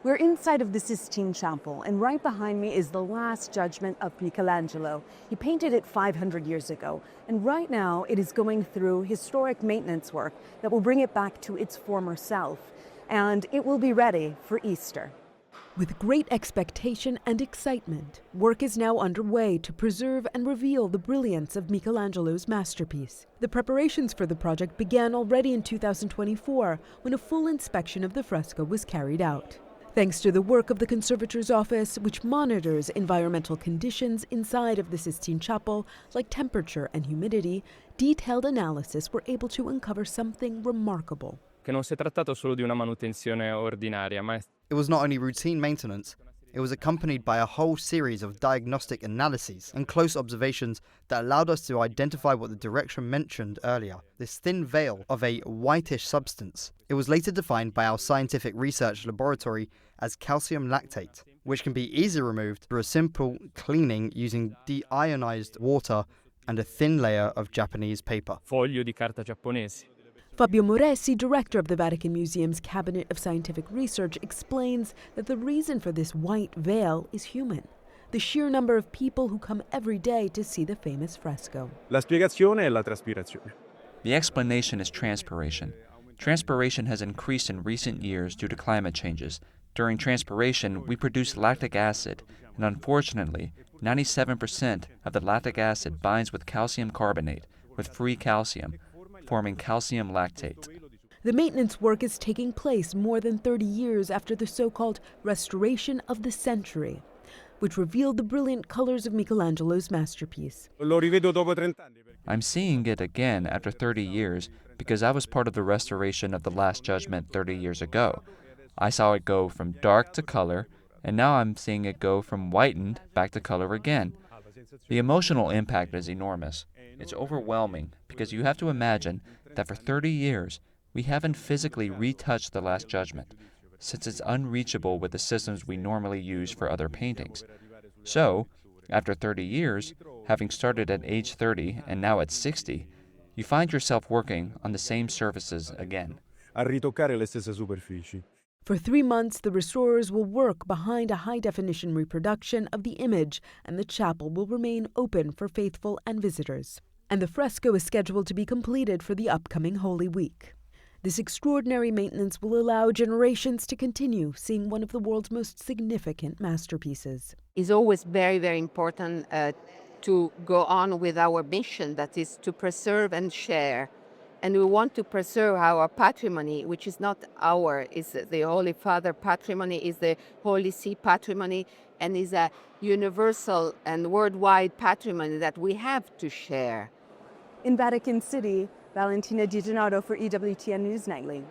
We're inside of the Sistine Chapel, and right behind me is the Last Judgment of Michelangelo. He painted it 500 years ago, and right now it is going through historic maintenance work that will bring it back to its former self, and it will be ready for Easter. With great expectation and excitement, work is now underway to preserve and reveal the brilliance of Michelangelo's masterpiece. The preparations for the project began already in 2024, when a full inspection of the fresco was carried out. Thanks to the work of the Conservator's Office, which monitors environmental conditions inside of the Sistine Chapel, like temperature and humidity, detailed analysis were able to uncover something remarkable. Che non si è trattato solo di una manutenzione ordinaria, ma It was not only routine maintenance, it was accompanied by a whole series of diagnostic analyses and close observations that allowed us to identify what the director mentioned earlier, this thin veil of a whitish substance. It was later defined by our scientific research laboratory as calcium lactate, which can be easily removed through a simple cleaning using deionized water and a thin layer of Japanese paper. foglio di carta giapponese. Fabio Moresi, director of the Vatican Museum's Cabinet of Scientific Research, explains that the reason for this white veil is human. The sheer number of people who come every day to see the famous fresco. La spiegazione è la traspirazione. The explanation is transpiration. Transpiration has increased in recent years due to climate changes. During transpiration, we produce lactic acid, and unfortunately, 97% of the lactic acid binds with calcium carbonate, with free calcium, forming calcium lactate. The maintenance work is taking place more than 30 years after the so-called restoration of the century, which revealed the brilliant colors of Michelangelo's masterpiece. Lo rivedo dopo 30 anni. I'm seeing it again after 30 years because I was part of the restoration of the Last Judgment 30 years ago. I saw it go from dark to color, and now I'm seeing it go from whitened back to color again. The emotional impact is enormous. It's overwhelming because you have to imagine that for 30 years, we haven't physically retouched the Last Judgment, since it's unreachable with the systems we normally use for other paintings. So, after 30 years, having started at age 30 and now at 60, you find yourself working on the same surfaces again. A ritoccare le stesse superfici. For 3 months, the restorers will work behind a high-definition reproduction of the image, and the chapel will remain open for faithful and visitors. And the fresco is scheduled to be completed for the upcoming Holy Week. This extraordinary maintenance will allow generations to continue seeing one of the world's most significant masterpieces. It's always very, very important to go on with our mission, that is to preserve and share. And we want to preserve our patrimony, which is not our, is the Holy Father patrimony, is the Holy See patrimony, and is a universal and worldwide patrimony that we have to share. In Vatican City, Valentina Di Gennaro for EWTN News Nightly.